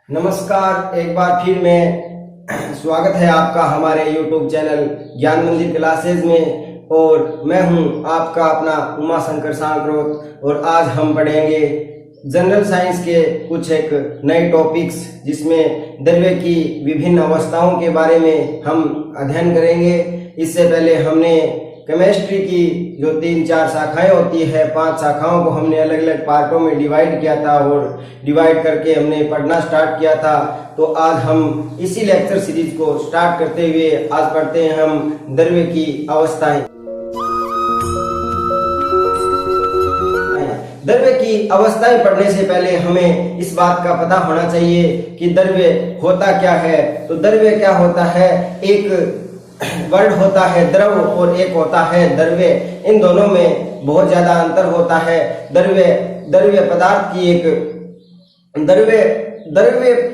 नमस्कार, एक बार फिर मैं स्वागत है आपका हमारे YouTube चैनल ज्ञान मंदिर क्लासेज में। और मैं हूं आपका अपना उमा शंकर सांकरोत। और आज हम पढ़ेंगे जनरल साइंस के कुछ एक नए टॉपिक्स, जिसमें द्रव्य की विभिन्न अवस्थाओं के बारे में हम अध्ययन करेंगे। इससे पहले हमने केमिस्ट्री की जो 3-4 शाखाएं होती है, 5 शाखाओं को हमने अलग अलग पार्टों में डिवाइड किया था और डिवाइड करके हमने पढ़ना स्टार्ट किया था। तो आज हम इसी लेक्चर सीरीज को स्टार्ट करते हुए आज पढ़ते हैं हम द्रव्य की अवस्थाएं। द्रव्य की अवस्थाएं पढ़ने से पहले हमें इस बात का पता होना चाहिए कि द्रव्य होता क्या है। तो द्रव्य क्या होता है, एक वर्ड होता है द्रव और एक होता है द्रव्य। इन दोनों में बहुत ज्यादा अंतर होता है। द्रव्य पदार्थ की एक द्रव्य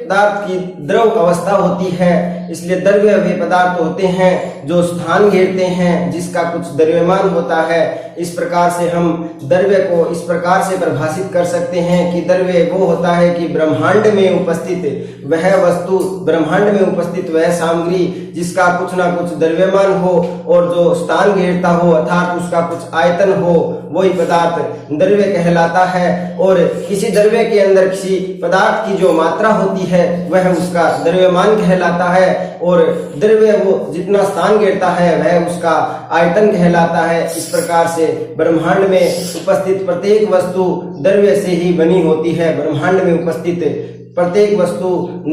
पदार्थ की द्रव अवस्था होती है, इसलिए द्रव्य वे पदार्थ होते हैं जो स्थान घेरते हैं, जिसका कुछ द्रव्यमान होता है। इस प्रकार से हम द्रव्य को इस प्रकार से परिभाषित कर सकते हैं कि द्रव्य वो होता है कि ब्रह्मांड में उपस्थित वह वस्तु, ब्रह्मांड में उपस्थित वह सामग्री जिसका कुछ ना कुछ द्रव्यमान हो और जो स्थान घेरता हो, अर्थात उसका कुछ आयतन हो, वही पदार्थ द्रव्य कहलाता है। और किसी द्रव्य के अंदर किसी पदार्थ की जो मात्रा होती है वह उसका द्रव्यमान कहलाता है, और द्रव्य वो जितना स्थान घेरता है वह उसका आयतन कहलाता है। इस प्रकार से ब्रह्मांड में उपस्थित प्रत्येक वस्तु द्रव्य से ही बनी होती है। ब्रह्मांड में उपस्थित प्रत्येक वस्तु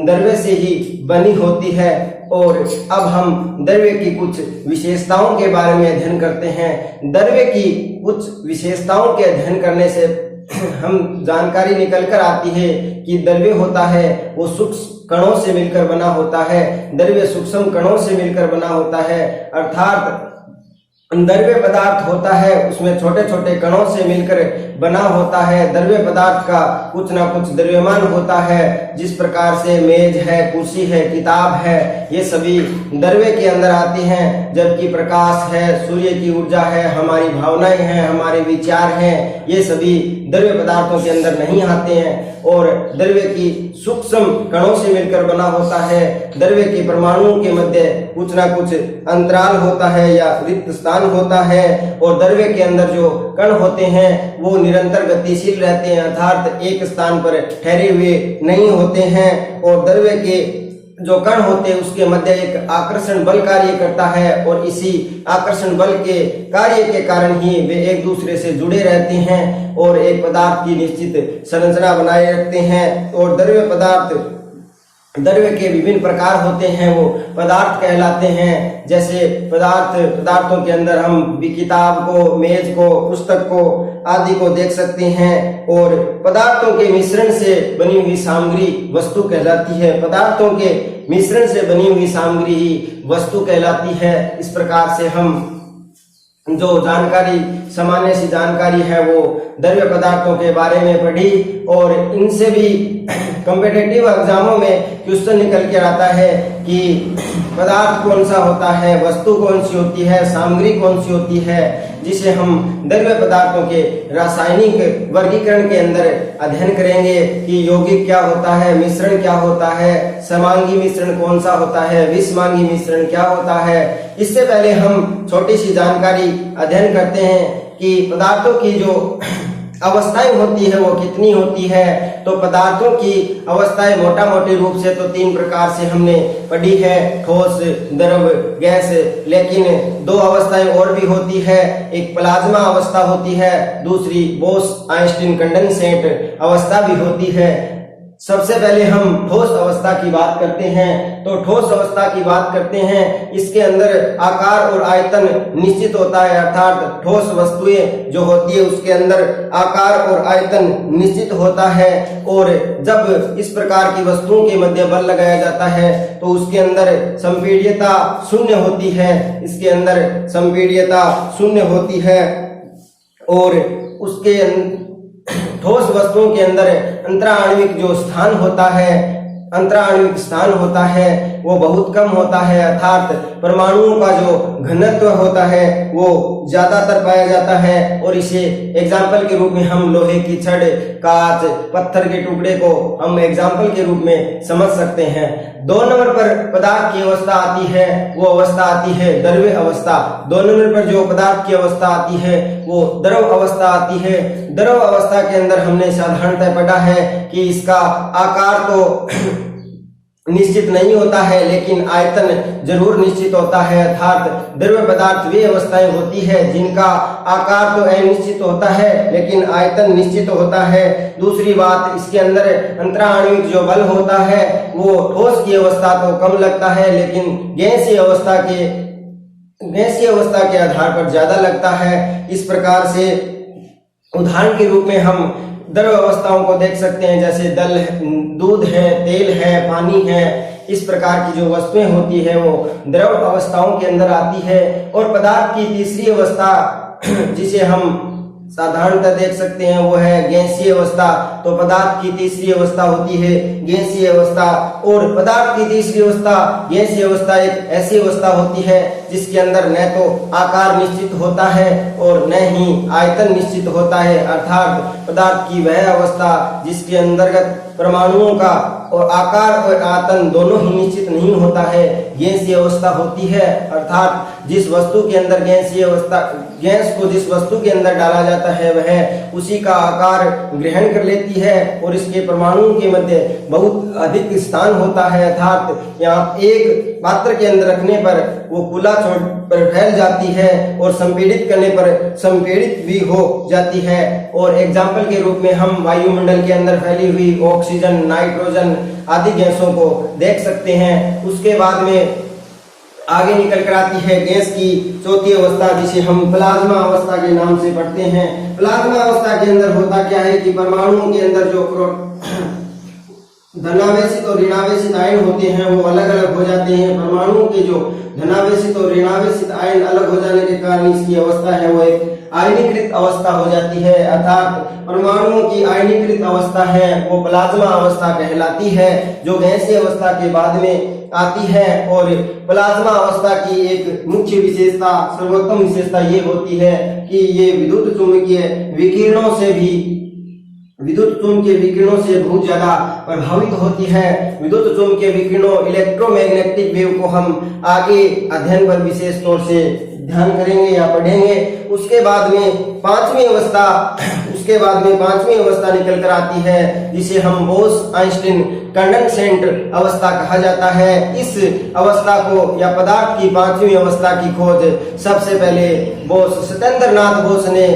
द्रव्य से ही बनी होती है। और अब हम द्रव्य की कुछ विशेषताओं के बारे में अध्ययन करते हैं। द्रव्य की कुछ विशेषताओं के अध्ययन करने से हम जानकारी निकल कर आती है कि द्रव्य होता है वो सूक्ष्म कणों से मिलकर बना होता है। द्रव्य सूक्ष्म कणों से मिलकर बना होता है, अर्थात द्रव्य पदार्थ होता है उसमें छोटे छोटे कणों से मिलकर बना होता है। द्रव्य पदार्थ का कुछ ना कुछ द्रव्यमान होता है, जिस प्रकार से मेज है, कुर्सी है, किताब है, ये सभी द्रव्य के अंदर आती हैं। जबकि प्रकाश है, सूर्य की ऊर्जा है, हमारी भावनाएं हैं, हमारे विचार हैं, ये सभी द्रव्य पदार्थों के अंदर नहीं आते हैं। और द्रव्य की सूक्ष्म कणों से मिलकर बना होता है। द्रव्य के परमाणुओं के मध्य कुछ ना कुछ अंतराल होता है या रिक्त स्थान होता है। और द्रव्य के अंदर जो कण होते हैं वो निरंतर गतिशील रहते हैं, अर्थात एक स्थान पर ठहरे हुए नहीं होते हैं। और द्रव्य के जो कण होते हैं उसके मध्य एक आकर्षण बल कार्य करता है, और इसी आकर्षण बल के कार्य के कारण ही वे एक दूसरे से जुड़े रहते हैं और एक पदार्थ की निश्चित संरचना बनाए रखते हैं। और द्रव्य के विभिन्न प्रकार होते हैं, वो पदार्थ कहलाते हैं। जैसे पदार्थों के अंदर हम किताब को, मेज को, पुस्तक को आदि को देख सकते हैं। और पदार्थों के मिश्रण से बनी हुई सामग्री वस्तु कहलाती है। पदार्थों के मिश्रण से बनी हुई सामग्री ही वस्तु कहलाती है। इस प्रकार से हम जो जानकारी, सामान्य सी जानकारी है, वो द्रव्य पदार्थों के बारे में पढ़ी। और इनसे भी कॉम्पिटिटिव एग्जामों में क्वेश्चन निकल के आता है कि पदार्थ कौन सा होता है, वस्तु कौन सी होती है, सामग्री कौन सी होती है, जिसे हम द्रव्य पदार्थों के रासायनिक वर्गीकरण के अंदर अध्ययन करेंगे कि यौगिक क्या होता है, मिश्रण क्या होता है, समांगी मिश्रण कौन सा होता है, विषमांगी मिश्रण क्या होता है। इससे पहले हम छोटी सी जानकारी अध्ययन करते हैं कि पदार्थों की जो अवस्थाएं होती है वो कितनी होती है। तो पदार्थों की अवस्थाएं मोटा मोटे रूप से तो 3 प्रकार से हमने पढ़ी है, ठोस, द्रव, गैस। लेकिन 2 अवस्थाएं और भी होती है, एक प्लाज्मा अवस्था होती है, दूसरी बोस-आइंस्टीन कंडेंसेट अवस्था भी होती है। सबसे पहले हम ठोस अवस्था की बात करते हैं। तो ठोस अवस्था की बात करते हैं, इसके अंदर आकार और आयतन निश्चित होता है, अर्थात ठोस वस्तुएं जो होती है उसके अंदर आकार और आयतन निश्चित होता है। और जब इस प्रकार की वस्तुओं के मध्य बल लगाया जाता है तो उसके अंदर संपीड्यता शून्य होती है। इसके अंदर संपीड्यता शून्य होती है। और उसके ठोस वस्तुओं के अंदर अंतराण्विक जो स्थान होता है, अंतराण्विक स्थान होता है, वो बहुत कम होता है, अर्थात परमाणुओं का जो घनत्व होता है वो ज्यादातर पाया जाता है। और इसे एग्जाम्पल के रूप में हम लोहे की छड़, कांच, पत्थर के टुकड़े को हम एग्जाम्पल के रूप में समझ सकते हैं। 2 नंबर पर पदार्थ की अवस्था आती है, वो अवस्था आती है द्रव्य अवस्था। 2 नंबर पर जो पदार्थ की अवस्था आती है वो द्रव अवस्था आती है। द्रव अवस्था के अंदर हमने साधारणतः पढ़ा है कि इसका आकार तो निश्चित नहीं होता है, लेकिन आयतन जरूर निश्चित होता है। अर्थात द्रव्य पदार्थ वे अवस्थाएं होती है जिनका आकार तो अनिश्चित होता है लेकिन आयतन निश्चित होता है। दूसरी बात, इसके अंदर अंतराणविक जो बल होता है वो ठोस की अवस्था तो कम लगता है, लेकिन गैसीय अवस्था के आधार पर ज्यादा लगता है। इस प्रकार से उदाहरण के रूप में हम द्रव अवस्थाओं को देख सकते हैं, जैसे दूध है, तेल है, पानी है। इस प्रकार की जो वस्तुएं होती है वो द्रव अवस्थाओं के अंदर आती है। और पदार्थ की तीसरी अवस्था जिसे हम साधारणतः देख सकते हैं वो है गैसीय अवस्था। तो पदार्थ की तीसरी अवस्था होती है गैसीय अवस्था। और पदार्थ की तीसरी अवस्था, गैसीय अवस्था एक ऐसी अवस्था होती है जिसके अंदर न तो आकार निश्चित होता है और न ही आयतन निश्चित होता है। अर्थात पदार्थ की वह अवस्था जिसके अंतर्गत परमाणुओं का और आकार और आयतन दोनों ही निश्चित नहीं होता है, गैसीय अवस्था होती है। अर्थात जिस वस्तु के अंदर गैस को जिस वस्तु के अंदर डाला जाता है वह उसी का आकार ग्रहण कर लेती है और इसके परमाणुओं के मध्य बहुत अधिक स्थान होता है। अर्थात यहाँ एक पात्र के अंदर रखने पर वो खुला छोड़ पर फैल जाती है और संपीड़ित करने पर संपीड़ित भी हो जाती है। और एग्जाम्पल के रूप में हम वायुमंडल के अंदर फैली हुई ऑक्सीजन, नाइट्रोजन आदि गैसों को देख सकते हैं। उसके बाद में आगे निकल कर आती है गैस की चौथी अवस्था जिसे हम प्लाज्मा अवस्था के नाम से पढ़ते हैं। प्लाज्मा अवस्था के अंदर होता क्या है कि परमाणुओं के अंदर जो धनावेशित और ऋणावेशित आयन होते हैं वो अलग अलग हो जाते हैं। परमाणुओं के जो धनावेशित और ऋणावेशित आयन अलग हो जाने के कारण इसकी अवस्था है वो एक आयनीकृत अवस्था हो जाती है। अर्थात परमाणुओं की आयनीकृत अवस्था है वो प्लाज्मा अवस्था कहलाती है, जो गैसीय अवस्था के बाद में आती है। और प्लाज्मा अवस्था की एक मुख्य विशेषता, सर्वोत्तम विशेषता ये होती है कि ये विद्युत चुम्बकीय विकिरणों से बहुत ज्यादा प्रभावित होती है। विद्युत चुम्बकीय विकिरणों, इलेक्ट्रोमैग्नेटिक वेव को हम आगे अध्ययन पर विशेष तौर से ध्यान करेंगे या पढ़ेंगे। उसके बाद में पांचवी अवस्था निकल कर आती है जिसे हम बोस-आइंस्टीन कंडेंसेट अवस्था कहा जाता है। इस अवस्था को या पदार्थ की पांचवी अवस्था की खोज सबसे पहले सत्येंद्रनाथ बोस ने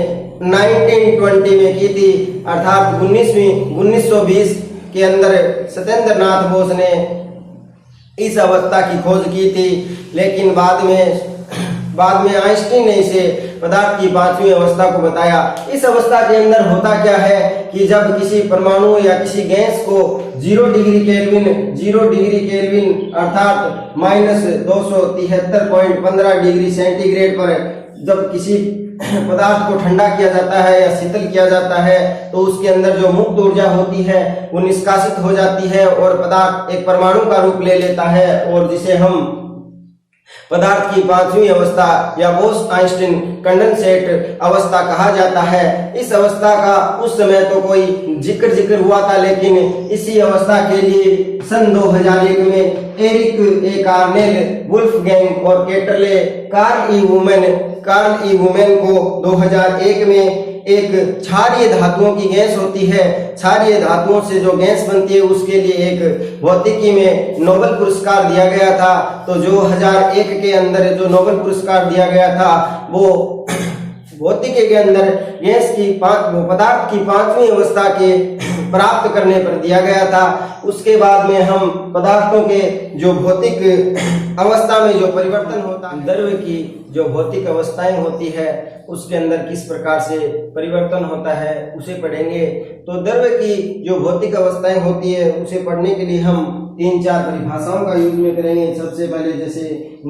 1920 में की थी। अर्थात 1920 के अंदर सत्येंद्रनाथ बोस ने इस अवस्था की खोज की थी, लेकिन बाद में आइंस्टीन ने इसे पदार्थ की पांचवी अवस्था को बताया। इस अवस्था के अंदर होता क्या है कि जब किसी परमाणु या किसी गैस को 0 डिग्री केल्विन अर्थात -273.15 डिग्री सेंटीग्रेड पर जब किसी पदार्थ को ठंडा किया जाता है या शीतल किया जाता है तो उसके अंदर जो मुक्त ऊर्जा होती है वो निष्कासित हो जाती है और पदार्थ एक परमाणु का रूप ले लेता है, और जिसे हम पदार्थ की पांचवी अवस्था या बोस-आइंस्टीन कंडेंसेट अवस्था कहा जाता है। इस अवस्था का उस समय तो कोई जिक्र हुआ था, लेकिन इसी अवस्था के लिए सन 2001 में एरिक ए कार्नेल, वुल्फगैंग और कार्ल ई वूमेन को 2001 में एक क्षारीय धातुओं की गैस होती है, क्षारीय धातुओं से जो गैस बनती है उसके लिए एक भौतिकी में नोबेल पुरस्कार दिया गया था। तो 2001 के अंदर जो नोबेल पुरस्कार दिया गया था वो भौतिकी के अंदर पदार्थ की पांचवी अवस्था के प्राप्त करने पर दिया गया था। उसके बाद में हम पदार्थों के जो भौतिक अवस्था में जो परिवर्तन होता है, द्रव्य की जो भौतिक अवस्थाएं होती है उसके अंदर किस प्रकार से परिवर्तन होता है उसे पढ़ेंगे। तो द्रव्य की जो भौतिक अवस्थाएं होती है उसे पढ़ने के लिए हम 3-4 परिभाषाओं का यूज में करेंगे। सबसे पहले जैसे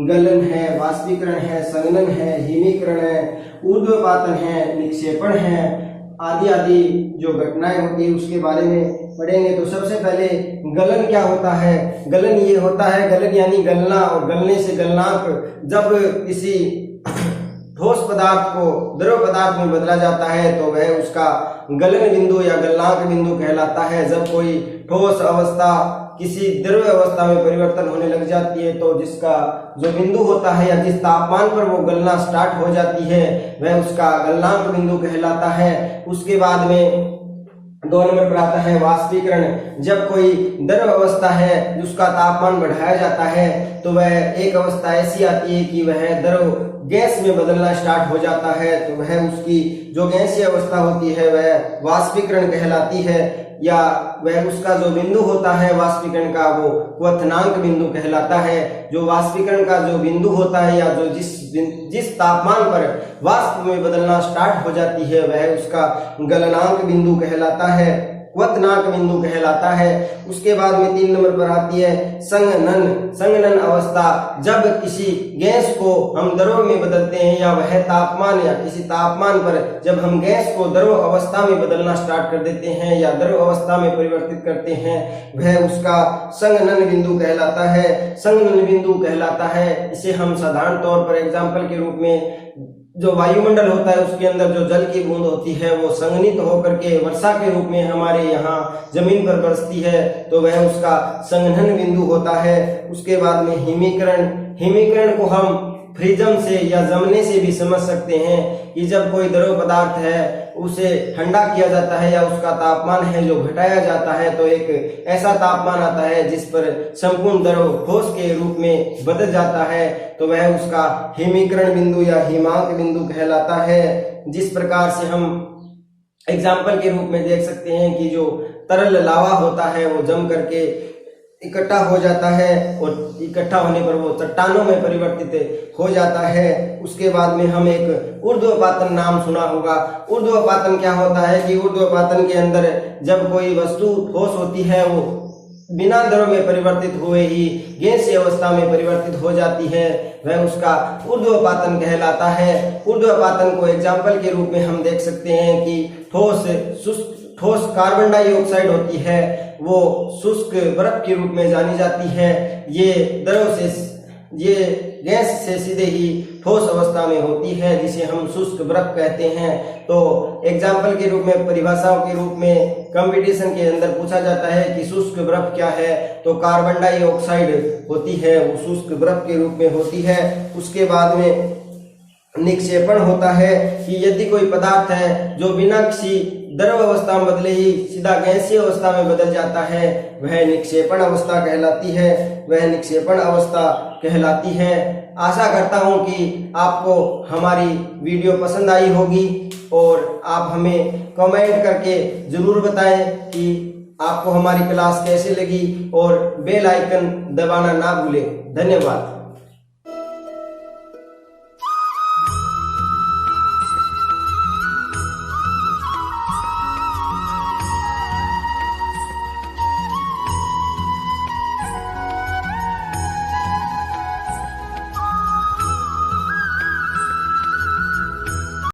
गलन है, वाष्पीकरण है, संघनन है, हिमीकरण है, ऊर्ध्वपातन है, निक्षेपण है, आदि आदि जो घटनाएं होती है उसके बारे में पढ़ेंगे। तो सबसे पहले गलन क्या होता है। गलन ये होता है, गलन यानी गलना और गलने से गलनांक। जब किसी ठोस पदार्थ को द्रव पदार्थ में बदला जाता है तो वह उसका गलन बिंदु या गलनांक बिंदु कहलाता है। जब कोई ठोस अवस्था किसी द्रव अवस्था में परिवर्तन होने लग जाती है तो जिसका जो बिंदु होता है या जिस तापमान पर वो गलना स्टार्ट हो जाती है वह उसका गलनांक बिंदु कहलाता है। उसके बाद में 2 नंबर पर आता है वाष्पीकरण। जब कोई द्रव अवस्था है जिसका तापमान बढ़ाया जाता है तो वह एक अवस्था ऐसी आती है कि वह द्रव गैस में बदलना स्टार्ट हो जाता है, तो वह उसकी जो गैसीय अवस्था होती है वह वाष्पीकरण कहलाती है। या वह उसका जो बिंदु होता है वाष्पीकरण का वो क्वथनांक बिंदु कहलाता है। जो वाष्पीकरण का जो बिंदु होता है या जो जिस तापमान पर वाष्प में बदलना स्टार्ट हो जाती है वह उसका गलनांक बिंदु कहलाता है, क्वथनांक बिंदु कहलाता है। उसके बाद में 3 नंबर पर आती है संघनन। संघनन अवस्था, जब किसी गैस को हम द्रव में बदलते हैं या वह तापमान या किसी तापमान पर जब हम गैस को द्रव अवस्था में बदलना स्टार्ट कर देते हैं या द्रव अवस्था में परिवर्तित करते हैं वह उसका संघनन बिंदु कहलाता है, संघनन बिंदु कहलाता है। इसे हम साधारण तौर पर एग्जाम्पल के रूप में जो वायुमंडल होता है उसके अंदर जो जल की बूंद होती है वो संघनित होकर के वर्षा के रूप में हमारे यहाँ जमीन पर बरसती है तो वह उसका संघनन बिंदु होता है। उसके बाद में हिमीकरण। हिमीकरण को हम फ्रीजम से या जमने से भी समझ सकते हैं कि जब कोई द्रव पदार्थ है उसे ठंडा किया जाता है या उसका तापमान है जो घटाया जाता है तो एक ऐसा तापमान आता है जिस पर संपूर्ण द्रव ठोस के रूप में बदल जाता है तो वह उसका हिमीकरण बिंदु या हिमांक बिंदु कहलाता है। जिस प्रकार से हम एग्जाम्पल के रूप में देख सकते हैं कि जो तरल लावा होता है वो जम करके इकट्ठा हो जाता है और इकट्ठा होने पर वो चट्टानों में परिवर्तित हो जाता है। उसके बाद में हम एक ऊर्ध्वपातन नाम सुना होगा। ऊर्ध्वपातन क्या होता है कि ऊर्ध्वपातन के अंदर जब कोई वस्तु ठोस होती है वो बिना द्रव में परिवर्तित हुए ही गैसीय अवस्था में परिवर्तित हो जाती है वह उसका ऊर्ध्वपातन कहलाता है। ऊर्ध्वपातन को एग्जाम्पल के रूप में हम देख सकते हैं कि ठोस कार्बन डाइऑक्साइड होती है वो शुष्क बर्फ के रूप में जानी जाती है। ये गैस से सीधे ही ठोस अवस्था में होती है जिसे हम शुष्क बर्फ कहते हैं। तो एग्जाम्पल के रूप में परिभाषाओं के रूप में कंपटीशन के अंदर पूछा जाता है कि शुष्क बर्फ क्या है तो कार्बन डाइऑक्साइड होती है वो शुष्क बर्फ के रूप में होती है। उसके बाद में निक्षेपण होता है कि यदि कोई पदार्थ है जो बिना किसी द्रव अवस्था में बदले ही सीधा गैसीय अवस्था में बदल जाता है वह निक्षेपण अवस्था कहलाती है, वह निक्षेपण अवस्था कहलाती है। आशा करता हूं कि आपको हमारी वीडियो पसंद आई होगी और आप हमें कमेंट करके जरूर बताएं कि आपको हमारी क्लास कैसे लगी और बेल आइकन दबाना ना भूलें। धन्यवाद।